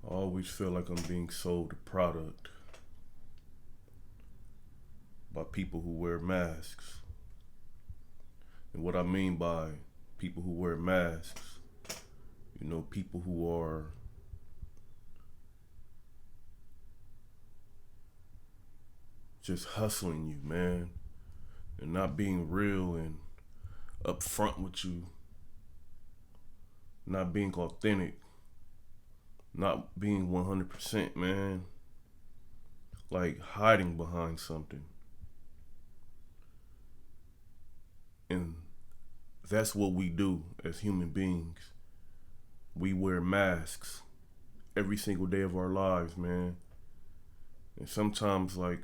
I always feel like I'm being sold a product by people who wear masks. And what I mean by people who wear masks, people who are just hustling you, man, and not being real and upfront with you, not being authentic, not being 100%, man, like hiding behind something. And that's what we do as human beings. We wear masks every single day of our lives, man. And sometimes, like,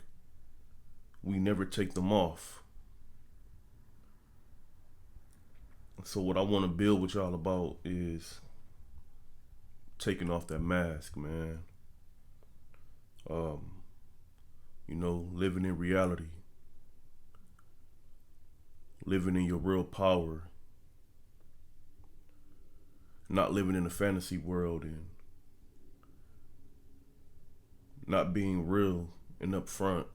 we never take them off. So, what I want to build with y'all about is taking off that mask, man. Um, living in reality, living in your real power, not living in a fantasy world, and not being real and upfront,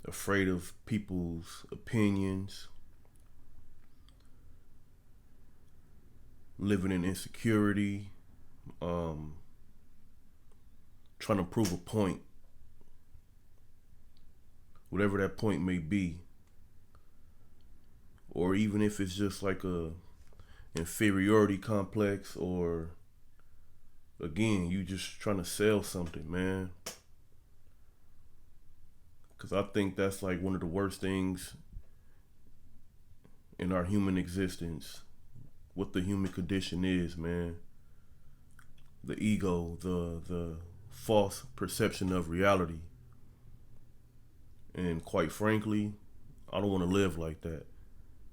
afraid of people's opinions, living in insecurity, trying to prove a point, whatever that point may be, or even if it's just like a inferiority complex, or again, you just trying to sell something, man. Because I think that's like one of the worst things in our human existence. What the human condition is, man. The ego, the false perception of reality. And quite frankly, I don't want to live like that,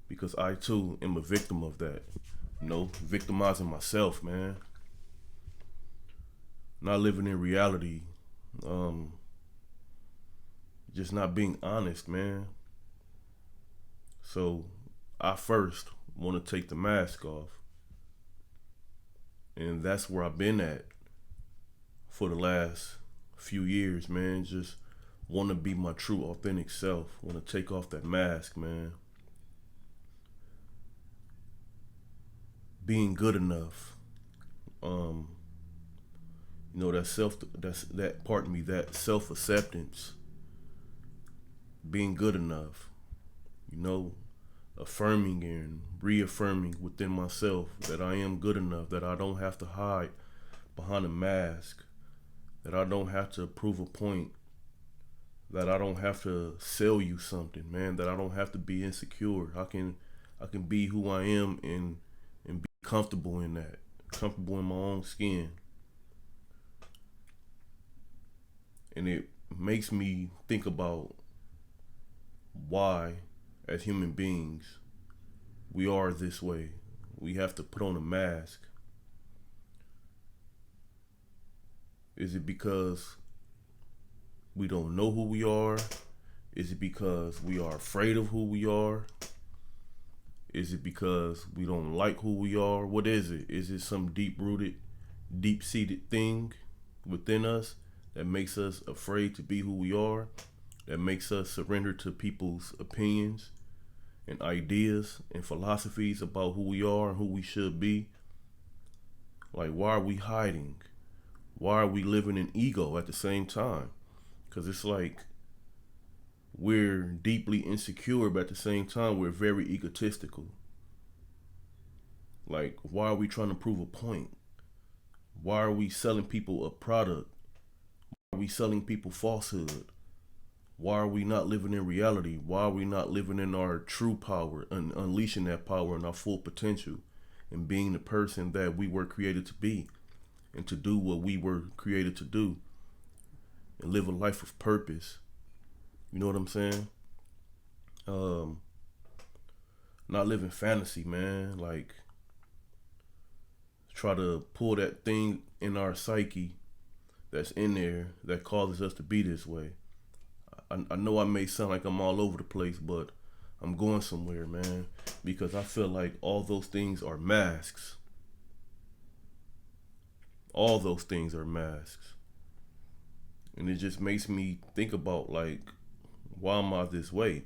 because I too am a victim of that. Victimizing myself, man. Not living in reality. Just not being honest, man. So I first want to take the mask off. And that's where I've been at for the last few years, man. Just want to be my true, authentic self. Want to take off that mask, man. Being good enough. That self acceptance. Being good enough. Affirming and reaffirming within myself that I am good enough, that I don't have to hide behind a mask, that I don't have to prove a point, that I don't have to sell you something, man, that I don't have to be insecure. I can be who I am and be comfortable in that, comfortable in my own skin. And it makes me think about why, as human beings, we are this way. We have to put on a mask. Is it because we don't know who we are? Is it because we are afraid of who we are? Is it because we don't like who we are? What is it? Is it some deep-rooted, deep-seated thing within us that makes us afraid to be who we are? That makes us surrender to people's opinions and ideas and philosophies about who we are and who we should be? Like, why are we hiding? Why are we living in ego at the same time? Because it's like we're deeply insecure, but at the same time, we're very egotistical. Like, why are we trying to prove a point? Why are we selling people a product? Why are we selling people falsehood? Why are we not living in reality? Why are we not living in our true power and unleashing that power and our full potential and being the person that we were created to be and to do what we were created to do and live a life of purpose? You know what I'm saying? Not living fantasy, man. Like, try to pull that thing in our psyche that's in there that causes us to be this way. I know I may sound like I'm all over the place, but I'm going somewhere, man, because I feel like all those things are masks. All those things are masks. And it just makes me think about, like, why am I this way?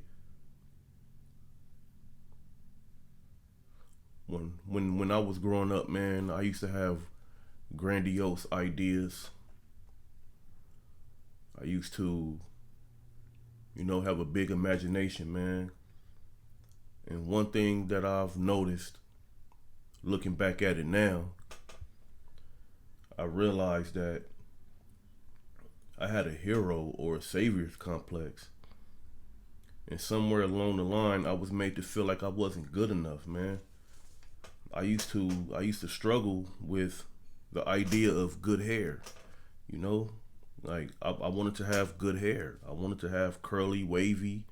When I was growing up, man, I used to have grandiose ideas. I used to, have a big imagination, man. And one thing that I've noticed looking back at it now, I realized that I had a hero or a savior's complex. And somewhere along the line, I was made to feel like I wasn't good enough, man. I used to struggle with the idea of good hair, you know? Like I wanted to have good hair. I wanted to have curly, wavy,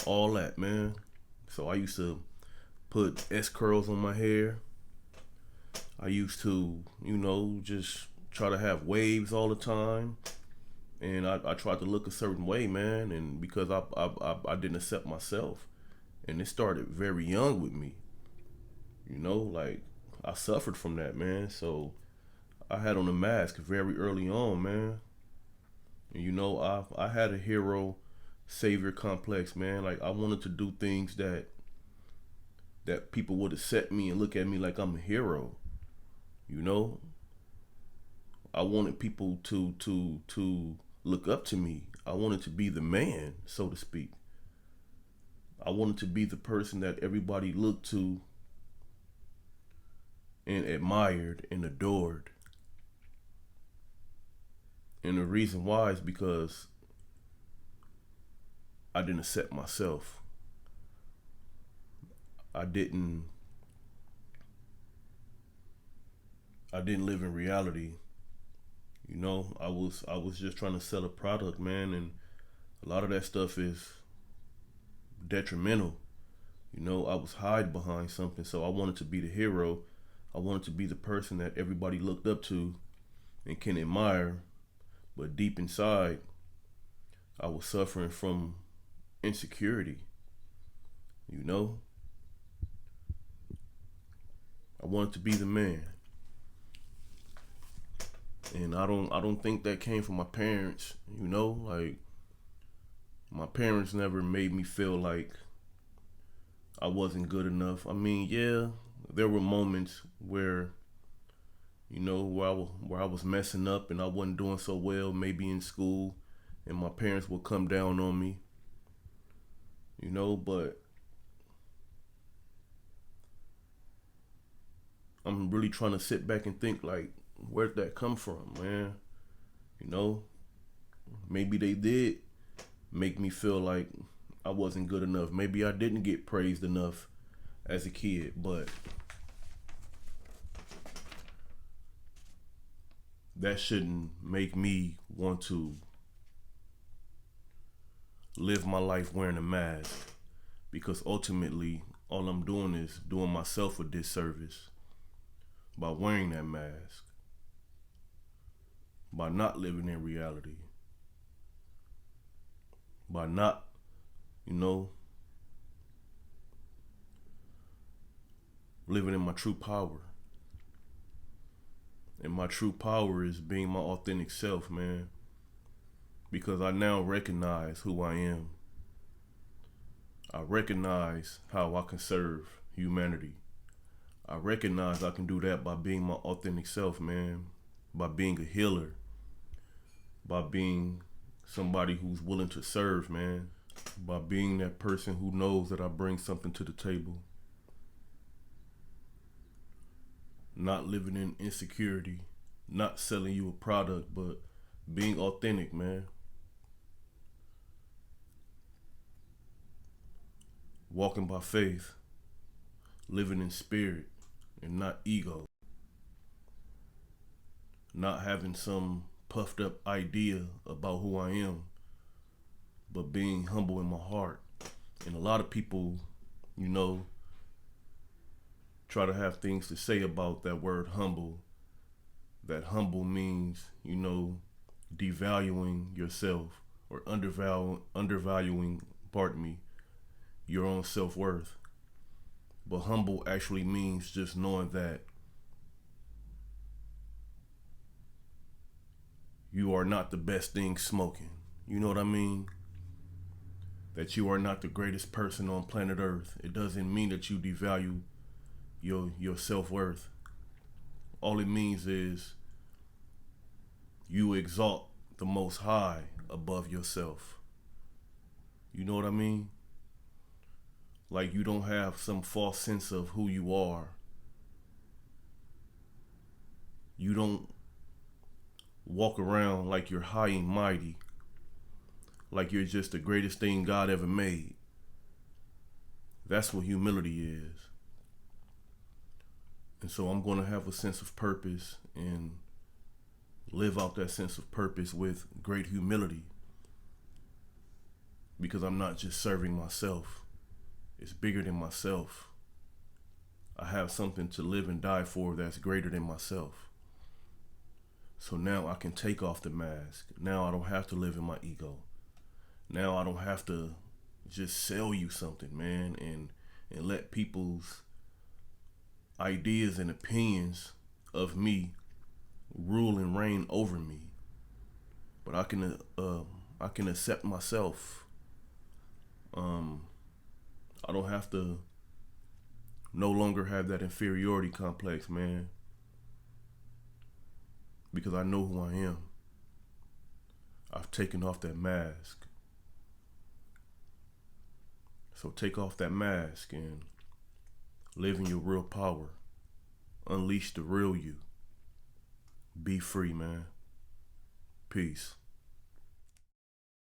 all that, man. So I used to put S curls on my hair. I used to, just try to have waves all the time. And I tried to look a certain way, man. And because I didn't accept myself. And it started very young with me. Like I suffered from that, man. So I had on a mask very early on, man. And I had a hero savior complex, man. Like I wanted to do things that people would accept me and look at me like I'm a hero. You know, I wanted people to look up to me. I wanted to be the man, so to speak. I wanted to be the person that everybody looked to and admired and adored. And the reason why is because I didn't accept myself. I didn't I didn't live in reality. I was just trying to sell a product, man, and a lot of that stuff is detrimental. I was hiding behind something, so I wanted to be the hero. I wanted to be the person that everybody looked up to and can admire, but deep inside, I was suffering from insecurity. You know, I wanted to be the man, and I don't think that came from my parents. Like my parents never made me feel like I wasn't good enough. I mean, yeah, there were moments where where I was messing up and I wasn't doing so well, maybe in school, and my parents would come down on me. But I'm really trying to sit back and think, like, where'd that come from, man? You know, Maybe they did make me feel like I wasn't good enough. Maybe I didn't get praised enough as a kid, but that shouldn't make me want to live my life wearing a mask, because ultimately all I'm doing is doing myself a disservice by wearing that mask, by not living in reality, by not, you know, living in my true power. And my true power is being my authentic self, man. Because I now recognize who I am. I recognize how I can serve humanity. I recognize I can do that by being my authentic self, man. By being a healer. By being somebody who's willing to serve, man. By being that person who knows that I bring something to the table. Not living in insecurity. Not selling you a product, but being authentic, man. Walking by faith. Living in spirit and not ego. Not having some puffed up idea about who I am, but being humble in my heart. And a lot of people, try to have things to say about that word humble. That humble means, devaluing yourself or undervaluing, your own self-worth. But humble actually means just knowing that you are not the best thing smoking. You know what I mean? That you are not the greatest person on planet Earth. It doesn't mean that you devalue your self-worth. All it means is you exalt the Most High above yourself. You know what I mean? Like you don't have some false sense of who you are. You don't walk around like you're high and mighty, like you're just the greatest thing God ever made. That's what humility is. And so I'm going to have a sense of purpose and live out that sense of purpose with great humility, because I'm not just serving myself. It's bigger than myself. I have something to live and die for that's greater than myself. So now I can take off the mask. Now I don't have to live in my ego. Now I don't have to just sell you something, man, and let people's ideas and opinions of me rule and reign over me. But I can accept myself. I don't have to no longer have that inferiority complex, man, because I know who I am. I've taken off that mask. So take off that mask and live in your real power. Unleash the real you. Be free, man. Peace.